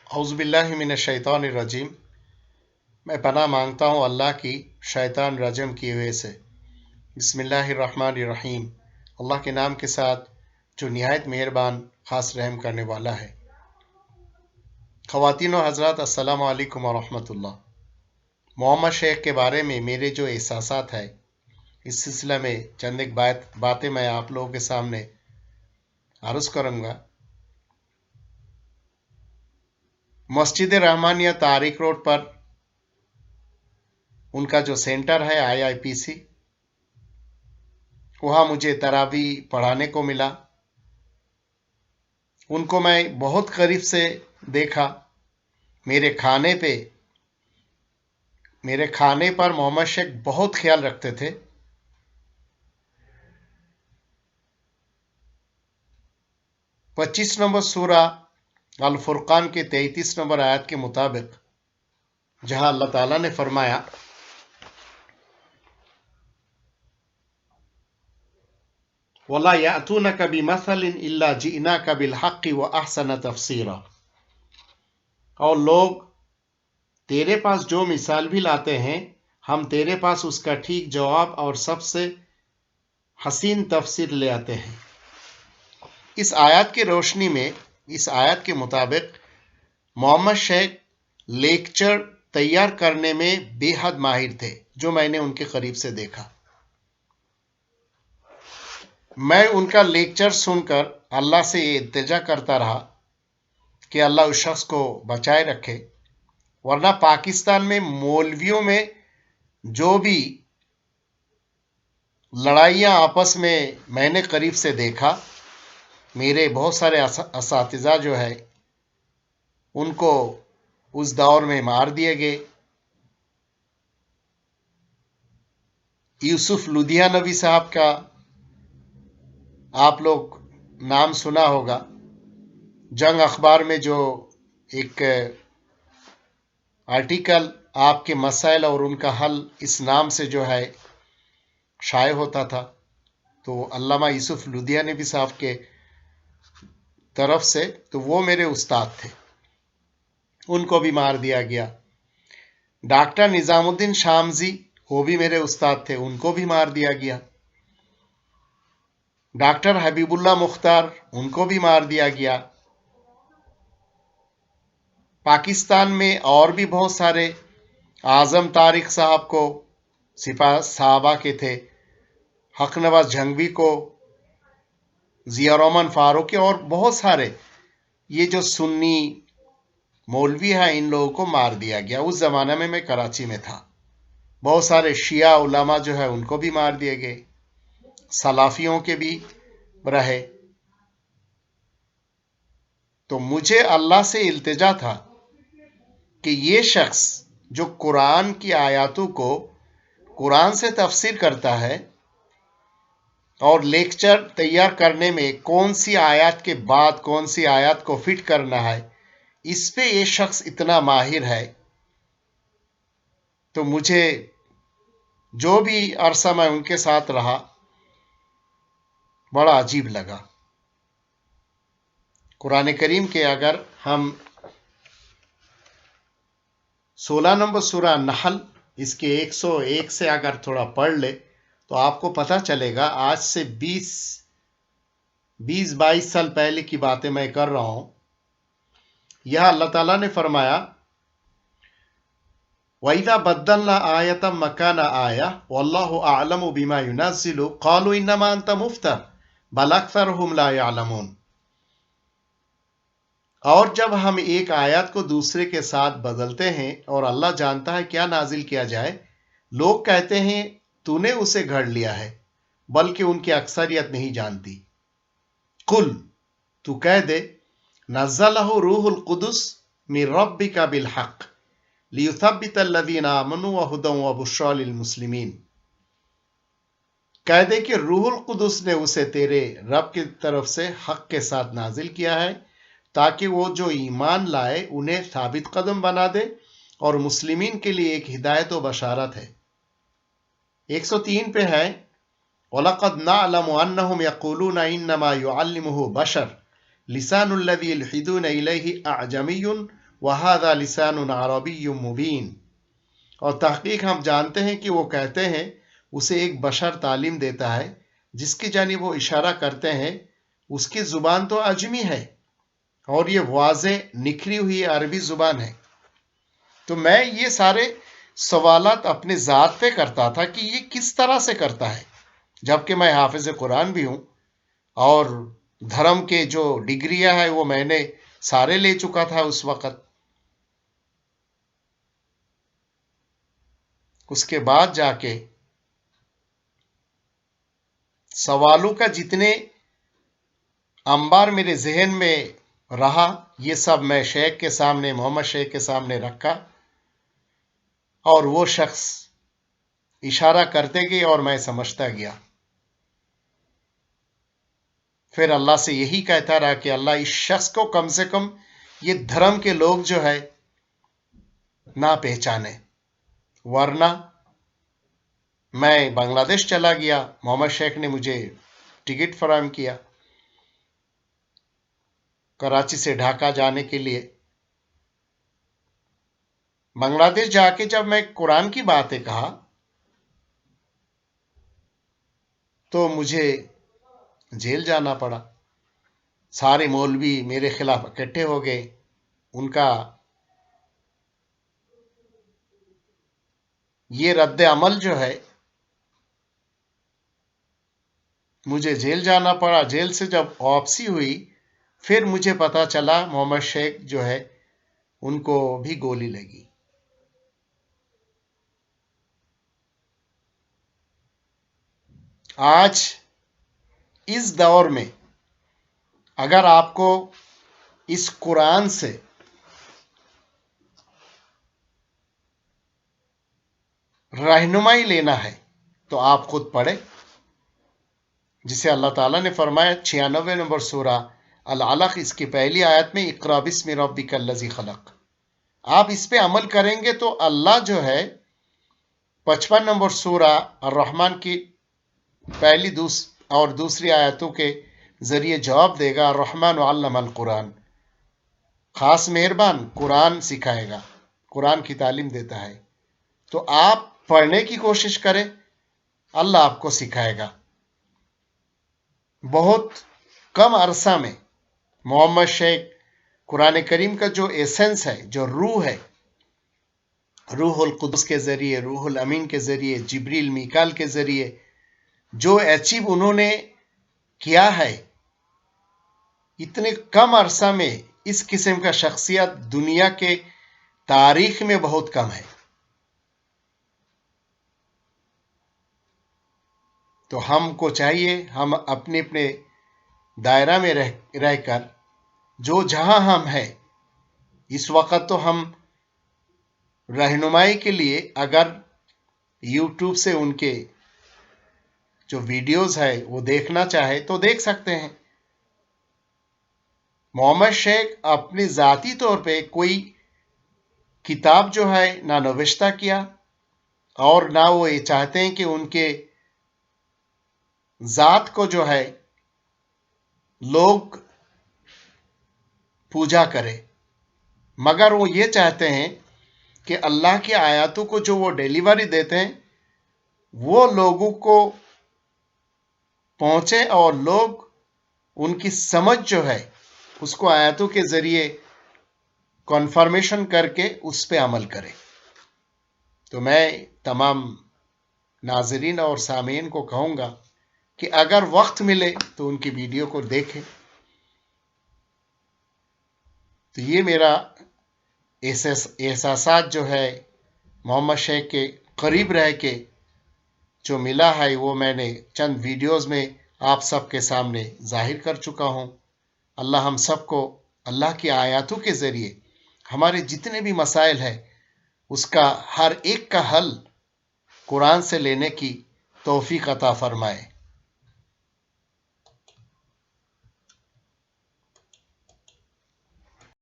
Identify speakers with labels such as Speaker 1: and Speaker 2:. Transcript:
Speaker 1: औज़ु बिल्लाहि मिनश शैतानिर रजीम। मैं पनाह मांगता हूँ अल्लाह की शैतान रजम किए हुए से। बिस्मिल्लाहिर रहमानिर रहीम। अल्लाह के नाम के साथ जो निहायत मेहरबान खास रहम करने वाला है। ख़वातीन व हज़रात, अस्सलामु अलैकुम व रहमतुल्लाह। मोहम्मद शेख के बारे में मेरे जो एहसासात है, इस सिलसिले में चंद एक बातें मैं आप लोगों के सामने अर्ज़ करूँगा। मस्जिद रहमानिया तारिक रोड पर उनका जो सेंटर है IIPC, वहाँ मुझे तरावी पढ़ाने को मिला। उनको मैं बहुत करीब से देखा। मेरे खाने पर मोहम्मद शेख बहुत ख्याल रखते थे। पच्चीस नंबर सूरा अल फुरकान के 33 नंबर आयत के मुताबिक, जहां अल्लाह ताला ने फरमाया, वला यातूनका बिमसलिन इल्ला जिनाका बिलहक्कि व अहसन तफसीरा। और लोग तेरे पास जो मिसाल भी लाते हैं, हम तेरे पास उसका ठीक जवाब और सबसे हसीन तफसीर ले आते हैं। इस आयत की रोशनी में, इस आयत के मुताबिक मोहम्मद शेख लेक्चर तैयार करने में बेहद माहिर थे, जो मैंने उनके करीब से देखा। मैं उनका लेक्चर सुनकर अल्लाह से ये इल्तिजा करता रहा कि अल्लाह उस शख्स को बचाए रखे, वरना पाकिस्तान में मौलवियों में जो भी लड़ाइयाँ आपस में मैंने करीब से देखा, मेरे बहुत सारे असातिज़ा जो है उनको उस दौर में मार दिए गए। यूसुफ लुधियानवी साहब का आप लोग नाम सुना होगा। जंग अखबार में जो एक आर्टिकल आपके मसाइल और उनका हल इस नाम से जो है शाये होता था, तो अल्लामा यूसुफ लुधियानवी साहब के तरफ से, तो वो मेरे उस्ताद थे, उनको भी मार दिया गया। डॉक्टर निजामुद्दीन शामजी, वो भी मेरे उस्ताद थे, उनको भी मार दिया गया। डॉक्टर हबीबुल्लाह मुख्तार, उनको भी मार दिया गया। पाकिस्तान में और भी बहुत सारे, आजम तारिक साहब को, सिपा साहबा के थे, हक नवाज जंगवी को, जिया रहमान फारूकी और बहुत सारे ये जो सुन्नी मौलवी हैं, इन लोगों को मार दिया गया। उस जमाने में मैं कराची में था। बहुत सारे शिया उलमा जो है उनको भी मार दिए गए, सलाफियों के भी रहे। तो मुझे अल्लाह से इल्तिजा था कि ये शख्स जो कुरान की आयतों को कुरान से तफसीर करता है और लेक्चर तैयार करने में कौन सी आयत के बाद कौन सी आयत को फिट करना है, इस पे ये शख्स इतना माहिर है, तो मुझे जो भी अरसा मैं उनके साथ रहा, बड़ा अजीब लगा। कुरान करीम के अगर हम 16 नंबर सूरा नहल, इसके 101 से अगर थोड़ा पढ़ ले, तो आपको पता चलेगा। आज से 20-22 साल पहले की बातें मैं कर रहा हूं। यह अल्लाह ताला ने फरमाया, वइज़ा बद्दलना आयतम मकाना आया वल्लाहु अअलमु बिमा युनज़्ज़िलु क़ालू इन्नमा अंत मुफ्तर बल अक्सरुहुम ला यअलमून। और जब हम एक आयत को दूसरे के साथ बदलते हैं और अल्लाह जानता है क्या नाजिल किया जाए, लोग कहते हैं तूने उसे घड़ लिया है, बल्कि उनकी अक्सरियत नहीं जानती। कुल, तू कह दे, नज़्ज़लहु रूहुल कुदुस मिन रब्बिका बिल हक़ लियुथब्बितल्लज़ीना आमनू व हुदन व बुश्रा लिल मुस्लिमीन। कह दे कि रूहुल कुदुस ने उसे तेरे रब की तरफ से हक के साथ नाजिल किया है, ताकि वो जो ईमान लाए उन्हें साबित कदम बना दे और मुस्लिमीन के लिए एक हिदायत व बशारत है। 103 पे है, वलक़द नअलमु अन्नहुम यक़ूलून इन्नमा युअल्लिमुहु बशर लिसानुल्लज़ी यल्हिदून इलैहि अअजमिय्युन وَهَذَا لِسَانٌ عَرَبِيٌّ مُبِينٌ، اور تحقیق ہم جانتے ہیں کہ وہ کہتے ہیں اسے ایک بشر تعلیم دیتا ہے جس کی جانب وہ اشارہ کرتے ہیں، اس کی زبان تو عجمی ہے اور یہ واضح نکھری ہوئی عربی زبان ہے۔ تو میں یہ سارے سوالات اپنے ذات پہ کرتا تھا کہ یہ کس طرح سے کرتا ہے، جبکہ میں حافظ قرآن بھی ہوں اور دھرم کے جو ڈگریاں ہیں وہ میں نے سارے لے چکا تھا اس وقت۔ اس کے بعد جا کے سوالوں کا جتنے انبار میرے ذہن میں رہا، یہ سب میں شیخ کے سامنے، محمد شیخ کے سامنے رکھا، اور وہ شخص اشارہ کرتے گئے اور میں سمجھتا گیا۔ پھر اللہ سے یہی کہتا رہا کہ اللہ اس شخص کو کم سے کم یہ دھرم کے لوگ جو ہے نہ پہچانے، ورنہ میں بنگلہ دیش چلا گیا۔ محمد شیخ نے مجھے ٹکٹ فراہم کیا کراچی سے ڈھاکہ جانے کے لیے۔ بنگلہ دیش جا کے جب میں قرآن کی باتیں کہا تو مجھے جیل جانا پڑا۔ سارے مولوی میرے خلاف اکٹھے ہو گئے، ان کا یہ رد عمل جو ہے، مجھے جیل جانا پڑا۔ جیل سے جب واپسی ہوئی پھر مجھے پتا چلا محمد شیخ جو ہے ان کو بھی گولی لگی۔ آج اس دور میں اگر آپ کو اس قرآن سے رہنمائی لینا ہے تو آپ خود پڑھیں، جسے اللہ تعالیٰ نے فرمایا 96 نمبر سورہ العلق اس کی پہلی آیت میں اقرأ بسم ربک الذی خلق۔ آپ اس پہ عمل کریں گے تو اللہ جو ہے 55 نمبر سورہ الرحمن کی پہلی اور دوسری آیتوں کے ذریعے جواب دے گا۔ الرحمن علم القرآن، خاص مہربان قرآن سکھائے گا، قرآن کی تعلیم دیتا ہے۔ تو آپ پڑھنے کی کوشش کریں، اللہ آپ کو سکھائے گا۔ بہت کم عرصہ میں محمد شیخ قرآن کریم کا جو ایسنس ہے، جو روح ہے، روح القدس کے ذریعے، روح الامین کے ذریعے، جبریل میکال کے ذریعے جو اچیو انہوں نے کیا ہے، اتنے کم عرصہ میں اس قسم کا شخصیت دنیا کے تاریخ میں بہت کم ہے۔ تو ہم کو چاہیے ہم اپنے اپنے دائرہ میں رہ کر جو جہاں ہم ہیں اس وقت، تو ہم رہنمائی کے لیے اگر یوٹیوب سے ان کے جو ویڈیوز ہے وہ دیکھنا چاہے تو دیکھ سکتے ہیں۔ محمد شیخ اپنے ذاتی طور پہ کوئی کتاب جو ہے نہ نوشتہ کیا، اور نہ وہ یہ چاہتے ہیں کہ ان کے ذات کو جو ہے لوگ پوجا کرے، مگر وہ یہ چاہتے ہیں کہ اللہ کی آیاتوں کو جو وہ ڈیلیوری دیتے ہیں وہ لوگوں کو پہنچے، اور لوگ ان کی سمجھ جو ہے اس کو آیاتوں کے ذریعے کنفرمیشن کر کے اس پہ عمل کرے۔ تو میں تمام ناظرین اور سامعین کو کہوں گا کہ اگر وقت ملے تو ان کی ویڈیو کو دیکھیں۔ تو یہ میرا احساسات جو ہے محمد شیخ کے قریب رہ کے جو ملا ہے وہ میں نے چند ویڈیوز میں آپ سب کے سامنے ظاہر کر چکا ہوں۔ اللہ ہم سب کو اللہ کی آیاتوں کے ذریعے ہمارے جتنے بھی مسائل ہیں اس کا ہر ایک کا حل قرآن سے لینے کی توفیق عطا فرمائے۔